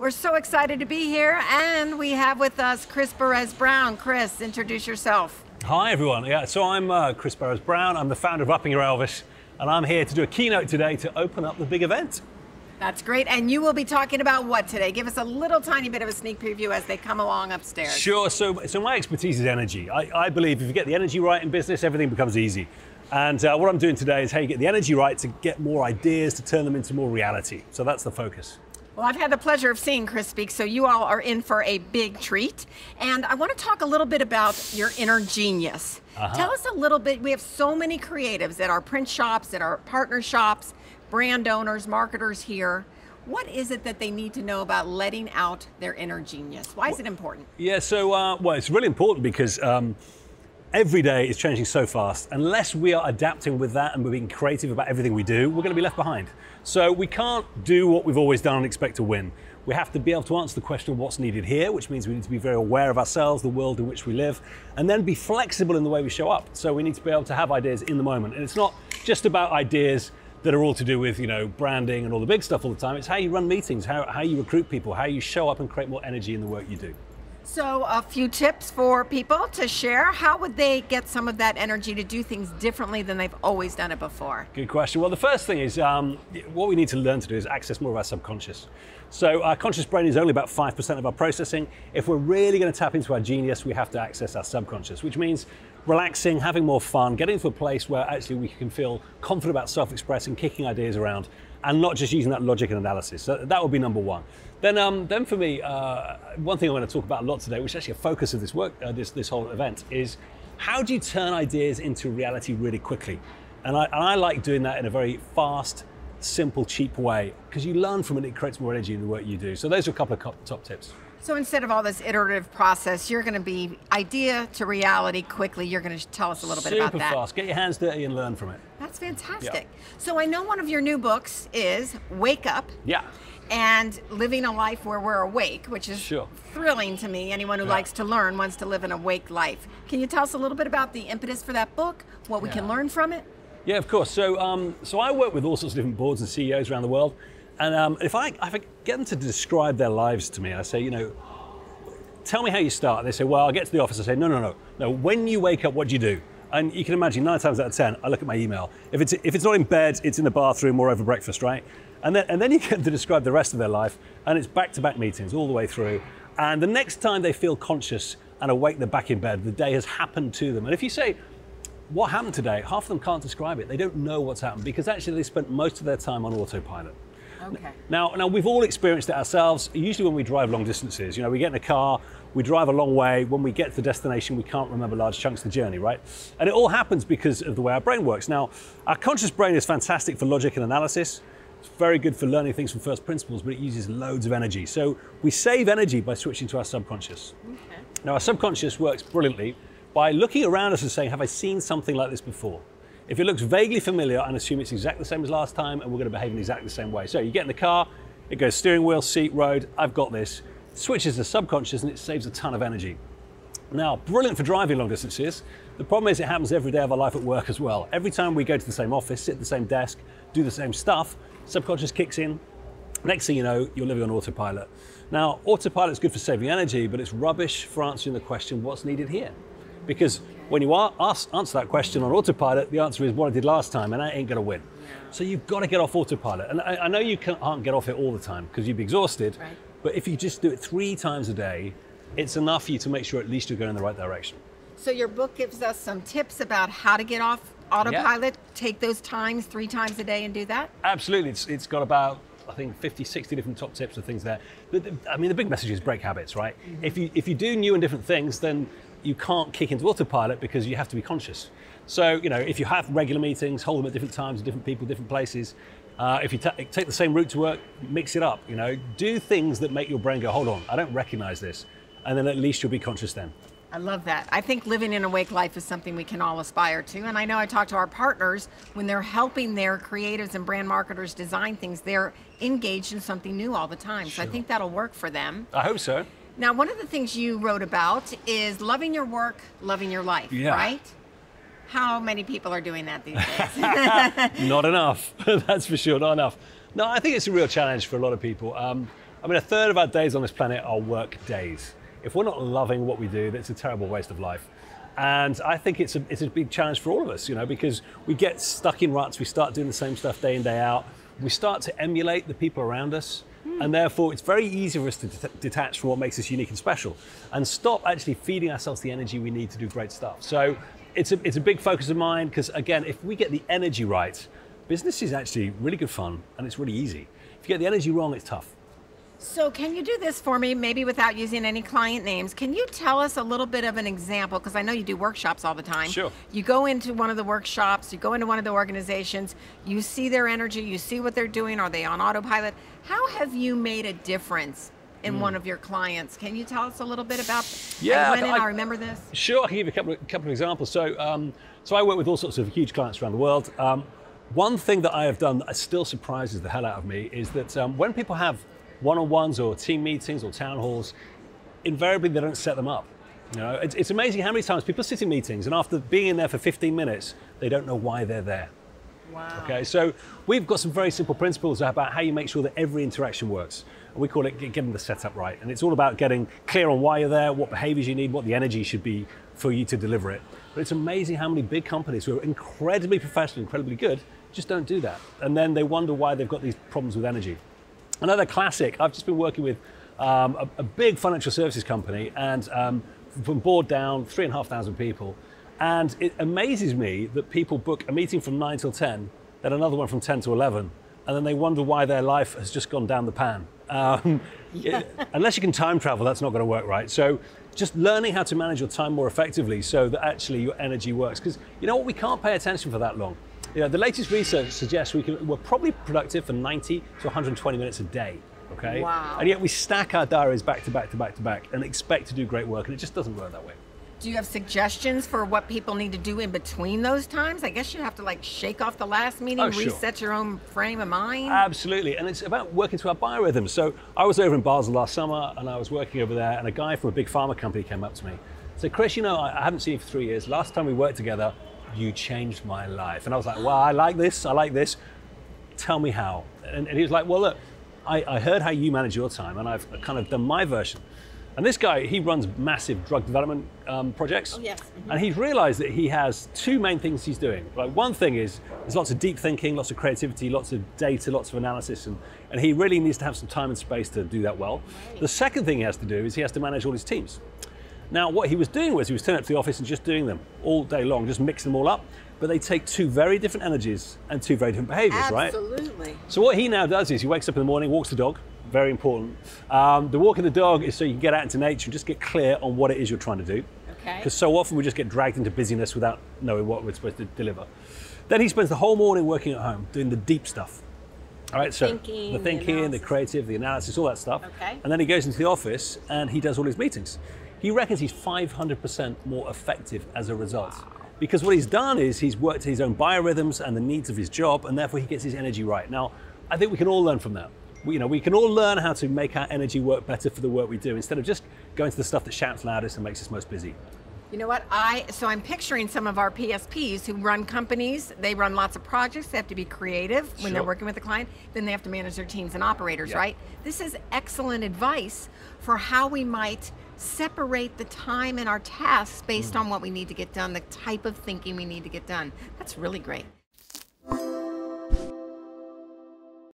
We're so excited to be here, and we have with us Chris Baréz-Brown. Chris, introduce yourself. Hi everyone, so I'm Chris Baréz-Brown. I'm the founder of Upping Your Elvis, and I'm here to do a keynote today to open up the big event. That's great, and you will be talking about what today? Give us a little tiny bit of a sneak preview as they come along upstairs. Sure, so my expertise is energy. I believe if you get the energy right in business, everything becomes easy. And what I'm doing today is how you get the energy right to get more ideas, to turn them into more reality. So that's the focus. Well, I've had the pleasure of seeing Chris speak, so you all are in for a big treat. And I want to talk a little bit about your inner genius. Tell us a little bit. We have so many creatives at our print shops, at our partner shops, brand owners, marketers here. What is it that they need to know about letting out their inner genius? Why is it important? Yeah, so well, it's really important because every day is changing so fast. Unless we are adapting with that and we're being creative about everything we do, we're going to be left behind. So we can't do what we've always done and expect to win. We have to be able to answer the question of what's needed here, which means we need to be very aware of ourselves, the world in which we live, and then be flexible in the way we show up. So we need to be able to have ideas in the moment. And it's not just about ideas that are all to do with, branding and all the big stuff all the time. It's how you run meetings, how you recruit people, how you show up and create more energy in the work you do. So a few tips for people to share. How would they get some of that energy to do things differently than they've always done it before? Good question. Well, the first thing is what we need to learn to do is access more of our subconscious. So our conscious brain is only about 5% of our processing. If we're really going to tap into our genius, we have to access our subconscious, which means relaxing, having more fun, getting to a place where actually we can feel confident about self-expressing, kicking ideas around, and not just using that logic and analysis. So that would be number one. Then for me, one thing I'm going to talk about a lot today, which is actually a focus of this work, this whole event, is how do you turn ideas into reality really quickly? And I like doing that in a very fast, simple, cheap way, because you learn from it, it creates more energy in the work you do. So those are a couple of top tips. So instead of all this iterative process, you're going to be idea to reality quickly. You're going to tell us a little bit about that. Super fast. Get your hands dirty and learn from it. That's fantastic. Yeah. So I know one of your new books is Wake Up. Yeah. And living a life where we're awake, which is thrilling to me. Anyone who likes to learn wants to live an awake life. Can you tell us a little bit about the impetus for that book, what we can learn from it? Yeah, of course. So I work with all sorts of different boards and CEOs around the world. And if I get them to describe their lives to me, I say, tell me how you start. They say, well, I'll get to the office. I say, no. When you wake up, what do you do? And you can imagine 9 times out of 10, I look at my email. If it's not in bed, it's in the bathroom or over breakfast, right? And then you get them to describe the rest of their life, and it's back-to-back meetings all the way through. And the next time they feel conscious and awake, they're back in bed. The day has happened to them. And if you say, what happened today? Half of them can't describe it. They don't know what's happened because actually they spent most of their time on autopilot. Okay. Now we've all experienced it ourselves. Usually when we drive long distances, we get in a car, we drive a long way. When we get to the destination, we can't remember large chunks of the journey, right? And it all happens because of the way our brain works. Now, our conscious brain is fantastic for logic and analysis. It's very good for learning things from first principles, but it uses loads of energy. So we save energy by switching to our subconscious. Okay. Now, our subconscious works brilliantly by looking around us and saying, have I seen something like this before? If it looks vaguely familiar, and assume it's exactly the same as last time, and we're going to behave in exactly the same way. So you get in the car, it goes steering wheel, seat, road, I've got this. Switches to subconscious, and it saves a ton of energy. Now, brilliant for driving long distances. The problem is it happens every day of our life at work as well. Every time we go to the same office, sit at the same desk, do the same stuff, subconscious kicks in. Next thing you know, you're living on autopilot. Now, autopilot is good for saving energy, but it's rubbish for answering the question, what's needed here? Because when you answer that question on autopilot, the answer is what I did last time, and I ain't gonna win. So you've got to get off autopilot. And I know you can't get off it all the time because you'd be exhausted, but if you just do it 3 times a day, it's enough for you to make sure at least you're going in the right direction. So your book gives us some tips about how to get off autopilot, take those times 3 times a day and do that? Absolutely. It's got about, I think, 50, 60 different top tips and things there. I mean, the big message is break habits, right? Mm-hmm. If you do new and different things, then you can't kick into autopilot because you have to be conscious. So, if you have regular meetings, hold them at different times, different people, different places. If you take the same route to work, mix it up, do things that make your brain go, hold on, I don't recognize this. And then at least you'll be conscious then. I love that. I think living an awake life is something we can all aspire to. And I know I talk to our partners when they're helping their creatives and brand marketers design things, they're engaged in something new all the time. So I think that'll work for them. I hope so. Now, one of the things you wrote about is loving your work, loving your life, right? How many people are doing that these days? Not enough, that's for sure, not enough. No, I think it's a real challenge for a lot of people. I mean, a third of our days on this planet are work days. If we're not loving what we do, that's a terrible waste of life. And I think it's a big challenge for all of us, you know, because we get stuck in ruts, we start doing the same stuff day in, day out. We start to emulate the people around us. And therefore, it's very easy for us to detach from what makes us unique and special and stop actually feeding ourselves the energy we need to do great stuff. So it's a big focus of mine because, again, if we get the energy right, business is actually really good fun and it's really easy. If you get the energy wrong, it's tough. So can you do this for me, maybe without using any client names? Can you tell us a little bit of an example? Because I know you do workshops all the time. Sure. You go into one of the workshops, you go into one of the organizations, you see their energy, you see what they're doing, are they on autopilot? How have you made a difference in one of your clients? Can you tell us a little bit about Yeah, I remember this? Sure, I can give you a couple of examples. So, so I work with all sorts of huge clients around the world. One thing that I have done that still surprises the hell out of me is that when people have one-on-ones or team meetings or town halls, invariably they don't set them up. You know, it's amazing how many times people sit in meetings and after being in there for 15 minutes, they don't know why they're there. Wow. Okay, so we've got some very simple principles about how you make sure that every interaction works. And we call it getting the setup right. And it's all about getting clear on why you're there, what behaviors you need, what the energy should be for you to deliver it. But it's amazing how many big companies who are incredibly professional, incredibly good, just don't do that. And then they wonder why they've got these problems with energy. Another classic, I've just been working with a big financial services company and from board down, 3,500 people. And it amazes me that people book a meeting from 9 till 10, then another one from 10 to 11, and then they wonder why their life has just gone down the pan. Unless you can time travel, that's not going to work, right? So just learning how to manage your time more effectively so that actually your energy works. Because you know what, we can't pay attention for that long. You know, the latest research suggests we're probably productive for 90 to 120 minutes a day, okay? Wow. And yet we stack our diaries back to back to back to back and expect to do great work, and it just doesn't work that way. Do you have suggestions for what people need to do in between those times? I guess you have to like shake off the last meeting, reset your own frame of mind. Absolutely, and it's about working to our biorhythms. So I was over in Basel last summer and I was working over there and a guy from a big pharma company came up to me. Said, Chris, you know, I haven't seen you for 3 years. Last time we worked together, you changed my life. And I was like, well, I like this. Tell me how. And he was like, well, look, I heard how you manage your time and I've kind of done my version. And this guy, he runs massive drug development projects. Oh, yes. Mm-hmm. And he's realized that he has two main things he's doing. Like one thing is, there's lots of deep thinking, lots of creativity, lots of data, lots of analysis, and he really needs to have some time and space to do that well. Right. The second thing he has to do is he has to manage all his teams. Now, what he was doing was he was turning up to the office and just doing them all day long, just mixing them all up. But they take two very different energies and two very different behaviors, right? Absolutely. So what he now does is he wakes up in the morning, walks the dog, very important. The walking the dog is so you can get out into nature and just get clear on what it is you're trying to do. Okay. Because so often we just get dragged into busyness without knowing what we're supposed to deliver. Then he spends the whole morning working at home, doing the deep stuff. All right, so the thinking, the creative, the analysis, all that stuff. Okay. And then he goes into the office and he does all his meetings. He reckons he's 500% more effective as a result. Wow. Because what he's done is he's worked his own biorhythms and the needs of his job, and therefore he gets his energy right. Now, I think we can all learn from that. We can all learn how to make our energy work better for the work we do instead of just going to the stuff that shouts loudest and makes us most busy. You know what, so I'm picturing some of our PSPs who run companies, they run lots of projects, they have to be creative when they're working with a client, then they have to manage their teams and operators, right? This is excellent advice for how we might separate the time in our tasks based on what we need to get done, the type of thinking we need to get done. That's really great.